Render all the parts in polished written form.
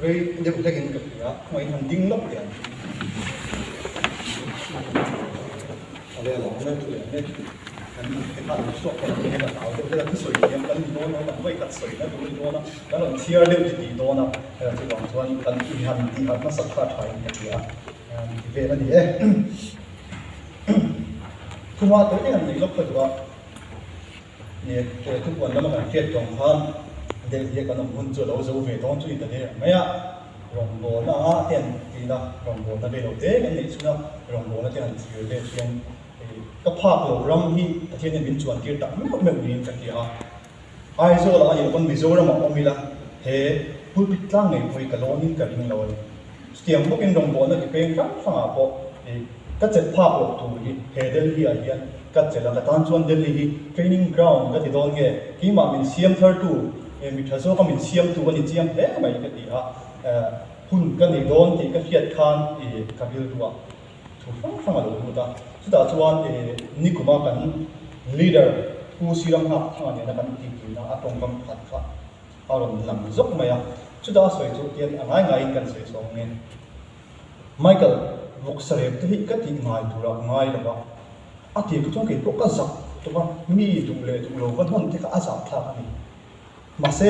Rồi để cái cái cái ngoài hành tinh lắm liền. Ở đây là nó liền đấy. Cái mặt nó sọc cái là tạo cái là cái sợi em cái đó nó là vậy cái sợi nó cũng đó nó chia đều thì đó nó thì còn toàn cần thì hành nó sắp phát phải cái gì về là gì ấy. Không qua tới cái hành tinh lúc rồi đó. Nè cáiทุกวันแล้วมันเครียดตรงพันเดี๋ยวที่กันน้องคนจะเราจะเวทต้องช่วยแต่เนี่ยไม่อะรองโบนะเตียนทีนะรองโบนะเบลเต้กันนี่สุนะรองโบนะเตียนที่เรื่องเตียนก็ภาพเรารำที่เทียนเป็นชวนที่ตัดไม่มีกันที่อ่ะไอ้โซ่ละอย่างคนมิโซรามันมีละเฮ้พูดปิดตั้งในคุยกับล้อนิ่งกับยิ่งเราเสียงพวกเป็นรองโบนะที่เป็นฟังฟังอ่ะพอก็จะภาพเราถูกที่เฮเดลที่อ่ะยันก็จะแล้วก็ตอนชวนเดลีเทรนนิ่งกราวน์ก็ที่โดนเงี้ยที่มาเป็นเซียมเทอร์ตูมีทัศน์ก็เป็นเซียมตัวกันที่เซียมเอ๊ะไม่ก็ที่อ่ะหุ่นกันที่โดนที่ก็เขียนคันกับบิลตัวถูกฟังอะไรรู้ต่างสุดท้ายชวนนี่ก็มากันลีดเดอร์ผู้ซีรัมหักทางนี้นะกันที่นะตรงกันขัดขัดอารมณ์หลังจบไหมอ่ะสุดท้ายสวยจุดเดียนง่ายกันสวยสองเงี้ยไมเคิลวุกเสรีที่ก็ที่ง่ายตัวเราง่ายแล้วก็อาทิตย์ก็ต้องเก็บพวกกระสับตัวมีตุงเลยตุงโลวันวันที่ก็อาสาพลาดนี่มาเส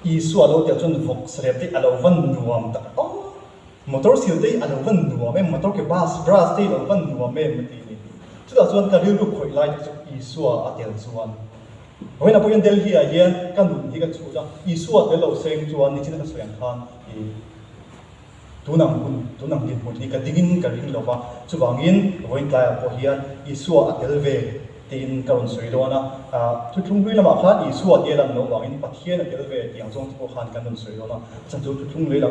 อีส่วนเราจะจนวุกเสรีที่เราวันนัวมันอ๋อมอเตอร์ซิลที่เราวันนัวไม่มอเตอร์เก็บบาสที่เราวันนัวไม่มันตีนี่สุดท้ายส่วนการเรียนรู้คุยไล่จากอีส่วนอาทิตย์ส่วนเวลาพวกยันเดลฮีอาเย็นกันหนุนที่ก็ชูจ้าอีส่วนเดลเราเซ็งส่วนนี่ที่นั่นก็สวยงามตัวนังดินหมดนี่ก็ดิ้งกันดิ้งเราว่าสุบางยินวันที่เราพอเฮียนอีสัวอัตเลเวตีนกระดุนสวยด้วยนะทุกทุ่งลุยละมาขันอีสัวเดียร์เราบางยินปัทเฮียนอัตเลเวที่ยังทรงที่พอขันกันดุนสวยด้วยนะฉันทุกทุ่งลุยละ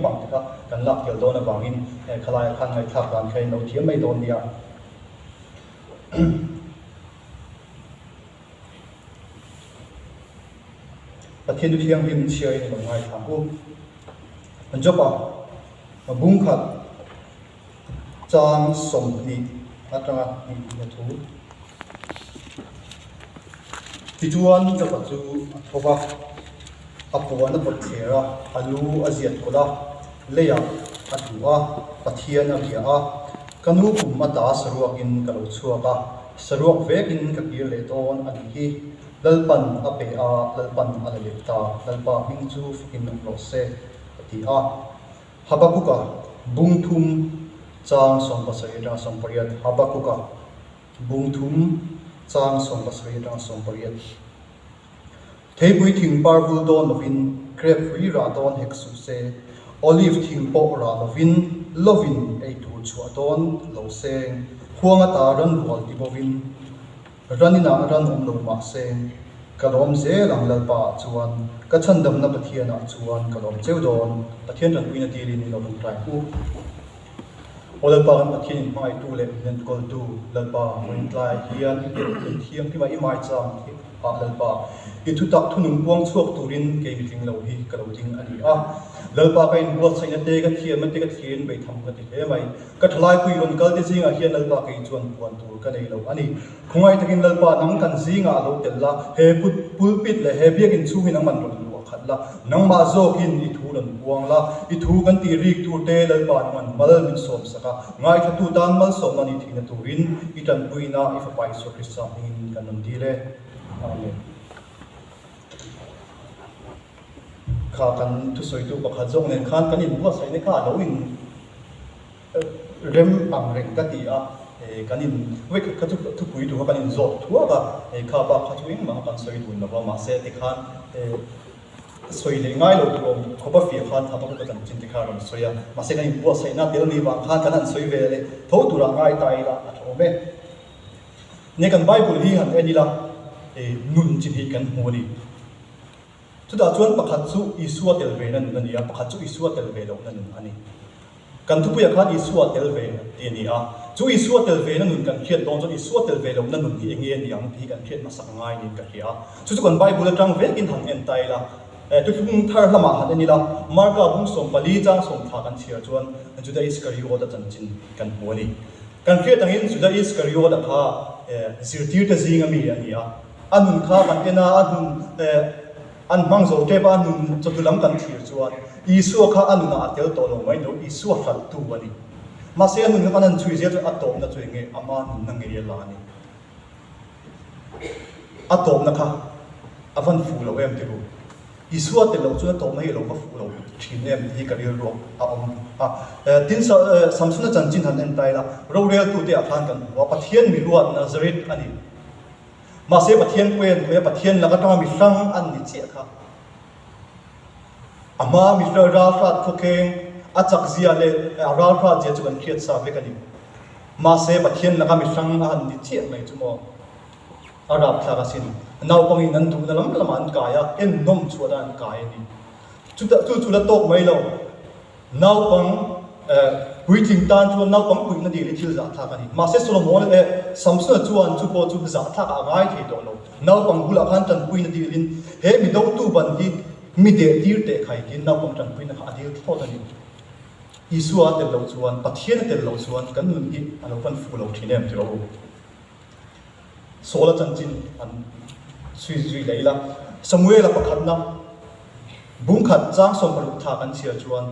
ปังที่ก็กันลักเกี่ยวด้วยนะบางยินขลายขันให้ทับกันใครเราเทียมไม่โดนเดียประเทศที่ยังพิมพ์เชียร์ในหลวงไห้ถามผู้มันจบอ่ะบุ้งขัดจางสมนีอัตราอีกทูที่จวนจะปัจจุเพราะว่าอัปวันปัจเจระอาลูอาเซียนก็ได้เลียอัดหัวปัจเทียนอะไรอ่ะกันหูคุมมาตาสรุปกินกระโดดชัวกะสรุปเวกินกับยีเลตอนอันนี้ดัลปันอเปอาดัลปันอะไรเล็กตาดัลปามิงจูฟกินโรเซที่อ่ะฮับบุกะบุงทุมจางสองภาษาอิรังสองปริยัติฮับบุกะบุงทุมจางสองภาษาอิรังสองปริยัติเทบุยทิ้งปาร์วูดอนลวินเกรฟวีราดอนเฮกซูเซโอลิฟทิ้งปอราลวินลวินไอทูชัวดอนโลเซงพวงตารันวอลติบวินรันินารันอมลงมาเซงกระลมเซหลังลลปาชวนกระชันดำนับเทียนชวนกระลมเจ้าดอนปะเทียนรันวินาทีนี้เราลงใจผู้โอลปากันปะเทียนไม่ตู้เล็บเงินกอลดูลลปาวันไกลเฮียนเป็นเทียมที่มาอิมายจังอาลลปาอิทุตักทุนุงพวงชวกตูรินเกมทิ้งเราฮีกระลมทิ้งอันนี้ลลปาไปบัวใส่เตะกันเทียนมันเตะกันเทียนไปทำกันติเอ๋ไหมก็ทลายคุยกันกันที่จริงเฮียนลลปาไปชวนปวนตัวกันในเราอันนี้คงไอ้ตะกินลลปานั่งกันจริงเราเตละเฮปุลปิดเลยเฮเบียกินสู้ให้นั่งมันรัวขัดละนั่งมาโจกินอิทูนันพวงละอิทูกันตีริกตูเตลลปามันมัลมิสมสักง่ายถ้าตูดันมัลสมมันอิทีนตูรินอิตันปุยนาอิฟไปสุริสานินกันนันดีเลยอาเมนข้ากันทุสวยตัวประคัดจงเนี่ยข้ากันอินบัวใส่ในข้าเราอินเริ่มอังเร่งกติอ่ะกันอินเวกข้าทุกปุยตัวกันอินโจทัวก็ข้าบ้าข้าช่วยมากันสวยตัวนะว่ามาเสติข้าสวยเลยง่ายเลยตัวเขาบ้าฝีข้าทำให้กันจินติข้าเราสวยอ่ะมาเสกันอินบัวใส่หน้าเดี๋ยวนี้บางข้ากันนั่นสวยเวเลยทั้งตัวง่ายตายละโอ้เม่เนี่ยกันไบเบิลที่หันเอ็นนี่ละนุนจิตกันหัวดีทุกท่านชวนประคัตสุอิสุวเตลเวนั่นนี่ประคัตสุอิสุวเตลเวลนั่นอันนี้กันทุกอย่างอิสุวเตลเวที่นี่จูอิสุวเตลเวนั่นกันเขียนตรงจนอิสุวเตลเวลนั่นที่เงี้ยนี่ยังที่กันเขียนมาสักง่ายนี่กันเฮียทุกคนไบเบิลตรังเวกินหันเอ็นไตละทุกคนทาร์ละมาหันนี่ละมาร์กาบุ้งส่งปลีจ้างส่งทากันเชียร์ชวนจุดได้อิสการิโอดจันจินกันหัวนี่กันเขียนตั้งอินจุดได้อิสการิโอดข้าสิร์ตีร์ตะซิงมีอันนี้อันนู้นข้ามันเอ็นอันนู้น an mang zo te ba nun cho tu lam kan thir chuan isu kha anuna atel to lo mai no isu fal tu ani ma se anun kan an chui je atom na chui nge ama nun na nge la ni atom na kha avan fu lo em te ru isu atel lo chu to mai lo ka fu lo thin em hi ka ri ro a om tin samsung chan chin han en tai la ro rel tu te a khan kan wa pathian mi ruat nazaret ani mà sẽ bắt thiên quen với bắt thiên là cái trò mình sang ăn đi chết cả, mà mình phải ra phát khô keng, chắc gì à lệ ra phát gì cho mình khiết sa với cái gì, mà sẽ bắt thiên là cái mình sang ăn đi chết này chứ mà, Arab là cái gì, nào bằng in ăn đủ là làm ăn cái em nôm chua ăn cái đi, chú là tốt mấy lâu, nào bằng quy trình tan chuan nau pang quy na di le thil za thla kani ma se solomon samsung chuan chu po chu za thla a ngai the do lo nau pang hula khan tan quy na di lin he mi do tu ban di mi de tir te khai ki nau pang tan quy na kha di tho dan ni isua te lo chuan pathian te lo chuan kan nun hi alo fan fu lo thinem ti ro sola chan chin an sui leila samuel a pakhat na bung khat chang som paru tha kan sia chuan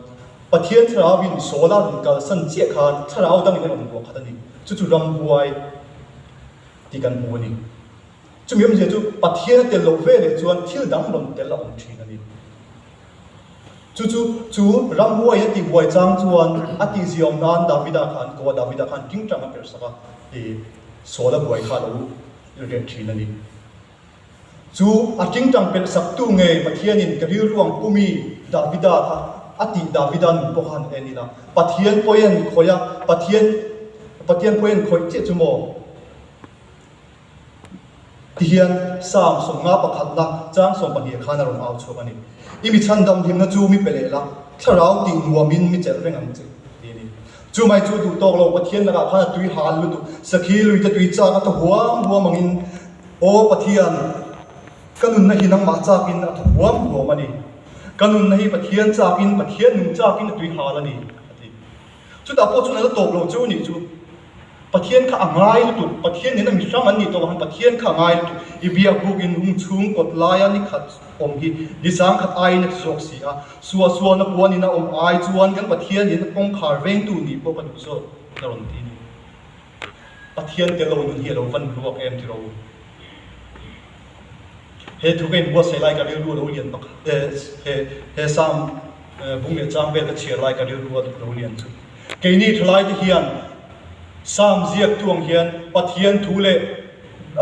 pathian thra win sola rin kal san che khan thrau dang in on bo khatani chu ram buai ti kan bu ni chu miam je chu pathian te lo ve le chuan thil dang ron te la on thin ani chu ram buai ti buai chang chuan ati ziom nan davida khan king tang a per saka e sola buai kha lo ren thin ani chu a king tang per sak tu nge pathian in ka ri ruang pumi davida kha ati davidan pohan enila pathian poyen khoya pathian poyen khoi che chumo tian sam som nga pakhat na chang som pahia khana ron au chhawani imi chandam him na chu mi pelela tharau ti nuamin mi chel reng ang chi ni chu mai chu du tok lo pathian na ka khana tui hal lu tu sakhi lui ta tui cha ka to huam mangin o pathian kanun na hinang ma cha kin a huam mani kanun nahi pathian chakin pathian nung chakin tui halani ati chu ta po chu na tok lo chu ni chu pathian kha angai tu pathian ne mi sam an ni to han pathian kha angai tu ibia bugin hung chung kot laya ni khat om gi ni sang khat ai na sok si a suwa na puan ni na om ai chuan kan pathian ni pong khar veng tu ni po kan so na ron ti ni pathian te lo nun hi lo van ruak em ti ro he thu gen bo se lai ka ru lo lian pak he sam bung le chang be ka che lai ka ru lo lian chu ke ni thlai ti hian sam ziak tuang hian pathian thu le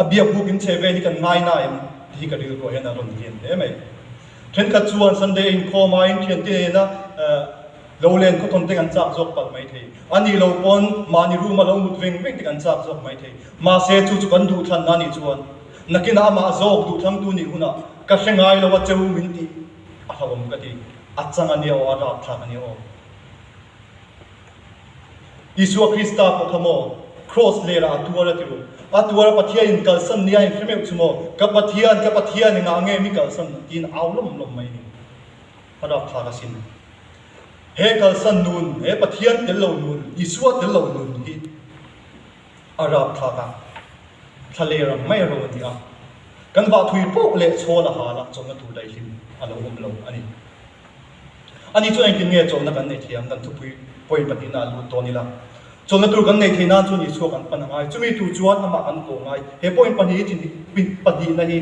abia bukin che ve ni kan ngai na em hi ka ru lo hian a ron lian de mai then ka chuan sunday in kho mai thian te na lo len ko ton te kan chak jok pal mai thei ani lo pon mani ru ma lo mut veng veng te kan chak jok mai thei ma se chu kan du than na ni chuan nakina ma zog du thang tu ni huna ka sengai lo wa cheu min ti a hawam ka ti achang ani o ara tha ani o Isu Krista ko thamo cross le ra tuara ti ru atuara pathian in kal san nia in frame chumo ka pathian nga nge mi kal san tin aulom lom mai ni ara tha ka sin he kal san nun he pathian tel lo nun Isu tel lo nun hi ara tha ka thale ram mai ro dia kan ba thui po le chola hala chom na tu dai lim alo lo ani chu anh nge chom na kan nei thiam kan thu pui poi patina lu to ni la chom na tu kan nei thina chu ni chu kan pan ngai chu mi tu chuan na ma an ko ngai he point pani tin pin padi na hi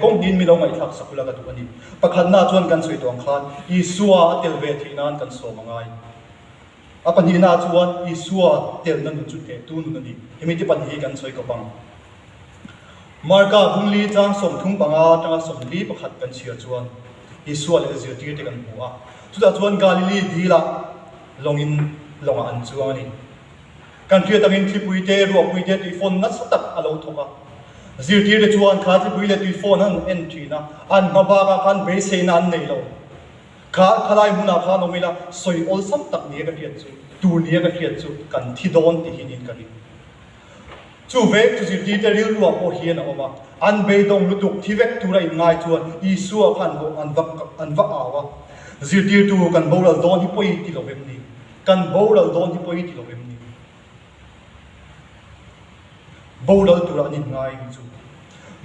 kong din mi lo mai thak sakula ka tu ani pakhan na chuan kan soi tong khan I suwa tel ve thina kan so mangai apa ni na chuan I suwa tel na nu chu te tu nu ni hemi ti pan hi kan soi ko pang marka bungli chang som thung panga tanga som li pakhat kan sia chuan Isu le zir ti te kan buwa chu ta chuan Galilee dila longin longa an chuang ani kan thia tangin thipui te ro pui te ti phone na satak alo thoka zir ti te chuan kha thipui le ti phone han entry na an maba ka kan be se nan nei lo kha khalai huna kha no mila soi ol sam tak ni ka thiat chu tu ni ka thiat chu kan thi don ti hin ka ri chu vek chu zir ti te ril ruwa po hian oma an be dong lutuk thi vek tu rai ngai chuan Isu khan go an vak awa zir ti tu kan boral don hi poi ti lo vem ni kan boral don hi poi ti lo vem ni boral tu ra ni ngai chu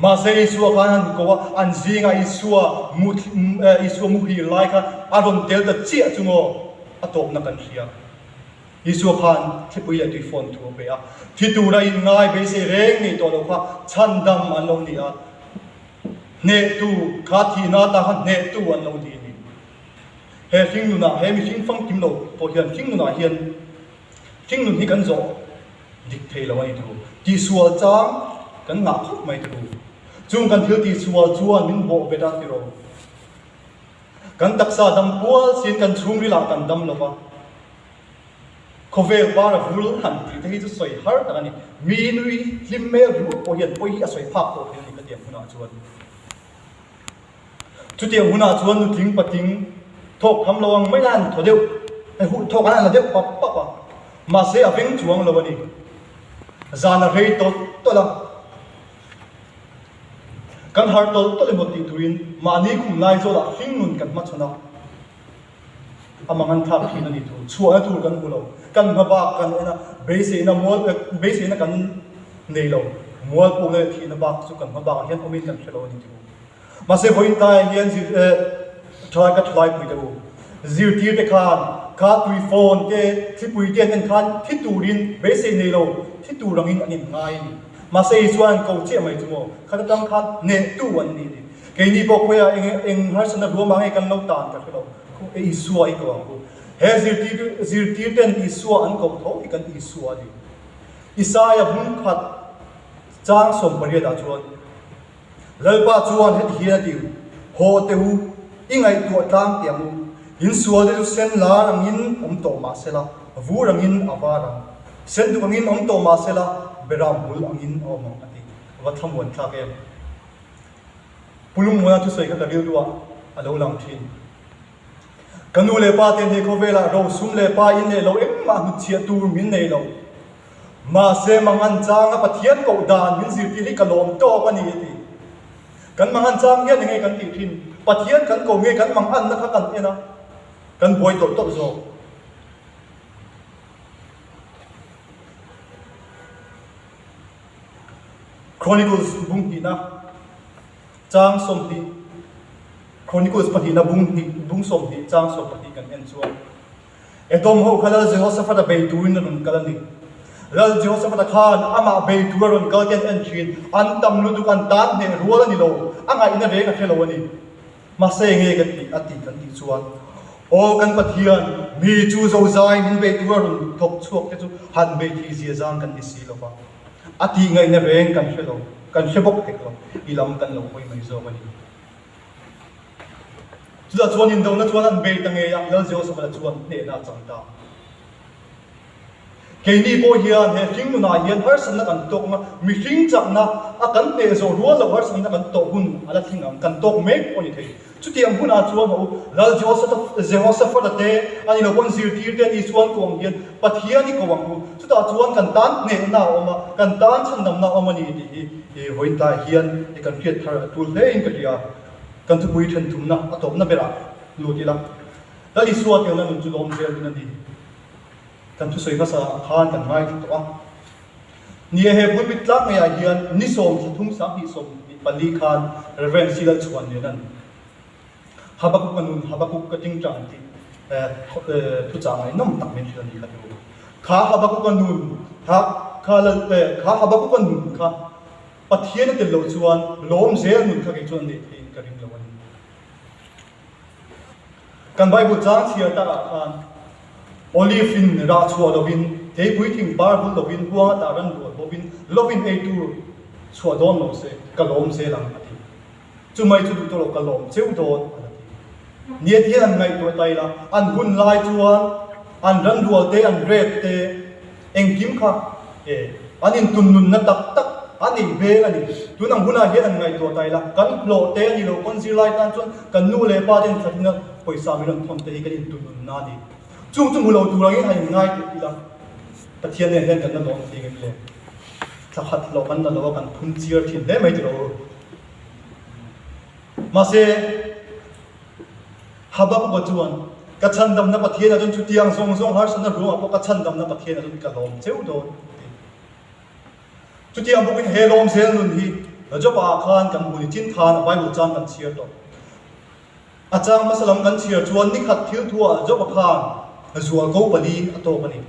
mà sẽ Isua khan ko an zinga Isua mu hi lai kha aron tel da chia chungo atop na kan ria Isua khan thipui la tui phone thu be a thitu rai ngai be se reng ni to lo kha chandam an lo ni a ne tu kha thi na ta han ne tu an lo ni ni he thing nu na he mi thing phang kim lo po hian thing nu na hian thing nu hi kan zo dik thei lo ai tu ti sual chang kan nga khop mai tu chung kan thil ti sual chuan min bo be da ti ro kan taksa dam pual sin kan chung ri la kan dam lo ba khovel bar vul han ti te hi chu soi har ta ni mi nui lim me ru po hian po hi a soi phak po hian ni ka tiam huna chuan chu tiam huna chuan nu thing pating thok kham lawang mai lan thodeu ai hu thok an la deu pa pa pa ma se aveng chuang lo ni zana rei to la kan har to le moti tuin ma ni khum lai zo la hing nun kan ma chuna amangan thak hin ani tu chua tu kan bulo kan ma ba kan ena base na mol base na kan nei lo mol pu le thi na ba chu kan ma ba hian omin kan khelo ni tu ma se voin ta hian ji try ka try pu de zir tir te khan ka tui phone te thipui te nen khan thiturin base nei lo thitu rangin ani ngai ni mà xây chuan câu chuyện mấy chúng khát tâm khát nền tu vấn đi cái ní bọc quay anh har sân rùa mang cái lâu tàn cả cái đâu cái isua ấy câu anh he zir tir ten isua anh câu thấu cái isua đi Isaiah bung khát trang som bari đã chuan lalpa chuan hết hiền đi hồ teu ingai tu tang tiang in sual de sen la angin to ma sela vu rangin avara sen tu angin to ma sela beram bul angin omong ati wa thamon tha ke pulum mona tu soi ka ril duwa alo lang thin kanu le pa ten he khovela ro sum le pa in le lo em ma hu chia tu min nei lo ma se mangan changa pathian ko dan min zir ti hi kalom to pa ni ti kan mangan chang hian ngai kan ti thin pathian kan ko nge kan mang an na kha kan ena kan boi to zo Chronicles bung hi na chang som hi Chronicles pati na bung som hi chang som pati kan en chuan Edom ho khala Jehoshaphat a bei tuin ron kalani Ral Jehoshaphat khan ama bei turon kal ken en chin an tam lu du kan tan ne ruala ni lo anga ina re ka khelo ani ma se nge ka ti ati kan ti chuan o kan pathian mi chu zo zai min bei turon thok chuak te chu han bei thi zia jang kan ti si lo ba ati ngai na reng kan khelo kan hebok te lo ilam kan lo koi mai zo ani chuda chuan in do na chuan an bei tange yang Ral Jehoshaphat chuan ne na chang ta cái ni bo hian he thing nu na hian har san na kan tok ma mi thing chak na a kan te zo rual lo har san na kan tok hun ala thing am kan tok mek oni thei chu ti am huna chuan ho Ral Jehoshaphat te ani lo kon zir tir te ni chuan kom hian pathian ni ko wang hu chu ta chuan kan tan ne na oma kan tan chan nam na oma ni ti e hoin ta hian e kan khiat thar tul le in ka ria kan thu pui then thum na atop na bera lu ti la dali suat yang na nu chu lom zel din ni kan thu soi ka sa khan kan mai to a ni he bul bit lak ngai hian ni som thum sa hi som pali khan reverend silal chuan ne nan habakuk ka ting chang ti thu chang ai nom tak men thil ni ka tu kha habakuk kanun kha habakuk kanun kha pathian te lo chuan lom zel nun kha ke chuan ni thei ka rim lo ani kan bible chang sia ta khan Olive in ra chua lovin te pui thing bar bul lovin huwa ta ran ro lovin lovin a tu chua don lo se kalom se lang ati chumai chu to lo kalom cheu don ati nie thi an ngai to tai la an hun lai chuan an ran rual te an rep te eng kim kha e anin tun nun na tak tak ani be ani tunang huna he an ngai to tai la kan lo te ani lo kon zir lai tan chuan kan nu le pa den thatna poisa mi ran thom te hi kan in tun nun na ni chung mulo tu rangi hai ngai ti la pathian ne hen kan na lom ti nge le tha khat lo kan na lo kan phun chiar thin le mai ti lo ma se habak bo chuan ka chan dam na pathian a chun chu tiang song har san na ru a ka chan dam na pathian a chun ka lom cheu do chu tiang bo kin he lom sel nun hi job a khan kan huni chin khan Bible chan kan share to achang masalam kan share chuan ni khat thil thua job a khan zual ko pali ato pani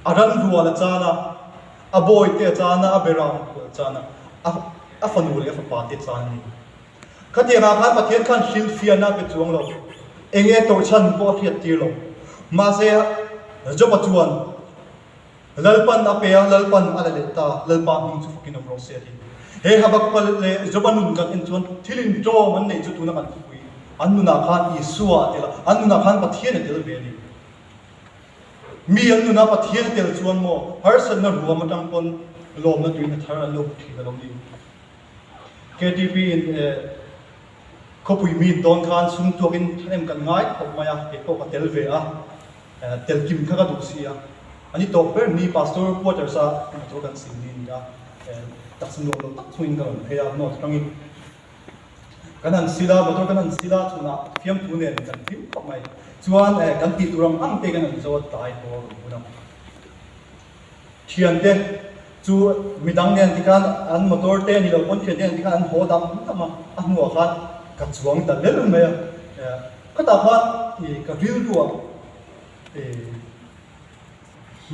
aran ruala chana a boy te chana a berang chana a fanul a pati chana ni khati ra khan pathian khan hil fiana pe chuang lo enge to chan po thiat ti lo ma se job a chuan lalpan apea lalpan alaleta lalpa hing chu fukin amro se he habak pal le jobanun kan in chuan thilin to man nei chu tuna kan pui annuna khan isua tela annuna khan pathian tel veli mi annuna pathian tel chuan mo har san na ruwa matang pon lom na tuin thar lo thi lo ni KTP in kopui mi don khan sum tokin thanem kan ngai khop maya ke ko ka tel ve a tel kim kha ka du sia ani topper ni pastor quarter sa to kan singin ya taksim lo tak swing kan he ya no strangi kanan sila motor kanan sila chuna fiam tu ne kan tim khop mai chuan kan ti turam ang te kan zo tai ko una thian te chu midang nen tikan an motor te ni lo kon thian nen tikan an ho dam tama an mo khan ka chuang ta lel me ka ta kha i ka ril ruwa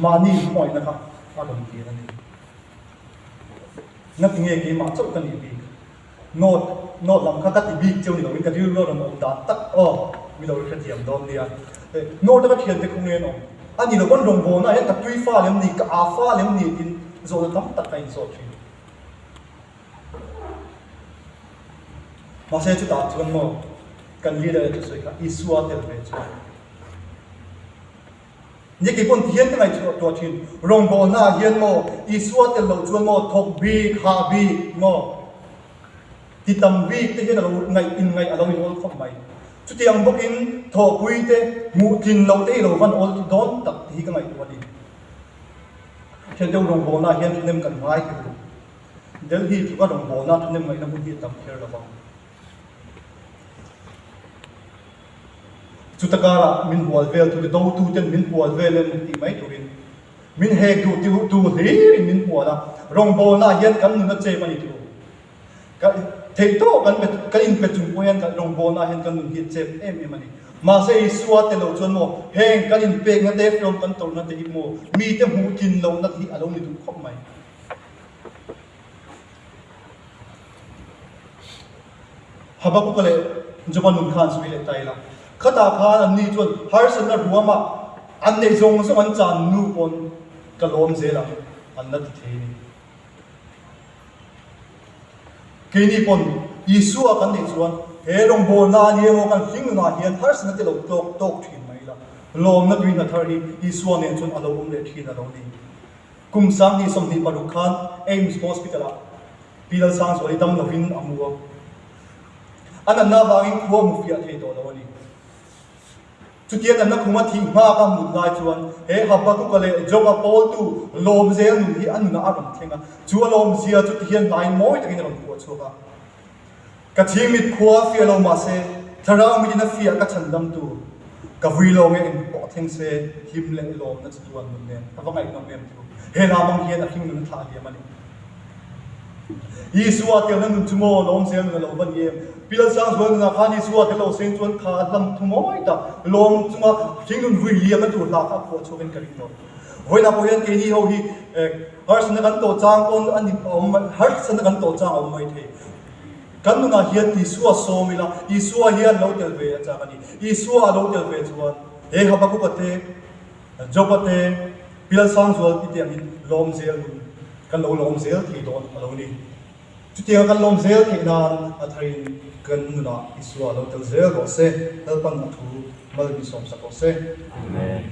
mani moi na ka a dom ti na ni na tinge ki ma chau kan ni bi not lam kha ka ti bi cheu ni lo in ka ril ro ram om da tak o mi lo kha tiam dom ni a no ta ka thian te khung ne no ani lo kon rong bo na he ka tui fa lem ni ka a fa lem ni tin zo tam tak kai zo thi ma se chu ta chuan mo kan leader chu soi ka isua tel ve chu ni ki pon thian ngai chu to thin rong bo na hian mo isua tel lo chuan mo thok bi kha bi mo ti tam bi te hian lo ngai in ngai alo in ol khom mai chu tiang bokin tho pui te mu tin lo te lo van ol don tak hi ka ngai to ni chen deu rong bo na hian nem kan ngai ki del hi chu ka rong bo na nem ngai na mu hi tam kher la ba chutakara min bual vel tu do tu ten min bual vel en ti mai turin min he tu hi min buala rong bo na hian kan nu na che mani tu ka thei to kan in pe chung poyan ka rong bo na hian kan nu hi che em mani ma se suwa te lo chon mo heng kan in pe nga te from kan to na te hi mo mi te mu kin lo na hi alo ni tu khop mai habaku kale jobanun khan sui le tai la khata khan an ni chuan har san na ruama an nei zong so an chan nu pon kalom zela an na thi ni ke ni pon isua kan nei chuan he rong bo na ni mo kan hing na hian har san te lo tok thin mai la lom na twin na thar hi isua ne chuan alo le thin alo ni kum sang ni som ni paru khan aims hospital a pilal sang so dam lo hin amuwa an na wangin khuwa mu fia thei to lo ni chutia na khuma thi ma ka mu lai chuan he haba ku kale job a pol tu lom zel nu hi an na aram thenga chu lom zia chu hian nai moi takin ram ko chuka ka thimit khuwa fia lo ma se thara mi na fia ka chandam tu ka vui lo nge in po theng se him le lom na chuan mun ne awang ai nom em tu he la mang hian a khing nu tha li mani Isua tel na nun tumo lom zel na lo ban yem pilal sang zuan na khani suwa tel lo seng chuan kha lam thumo ita lom chunga thing nun vui liam na tur la ka pho chuan karin no hoina po yan ke ni ho hi har san kan to chang on ani har san kan to chang om mai the kan nu na hian isua so mila isua hian lo tel ve cha kani isua lo tel ve chuan he ha ba ku ka te jobate pilal sang zual ti te ani lom zel kan lo lom zel thi don alo ni chutia kan lom zel thi nan a thain kan na isua lo tel zel ro se helpan thu mal bi som sa ko se amen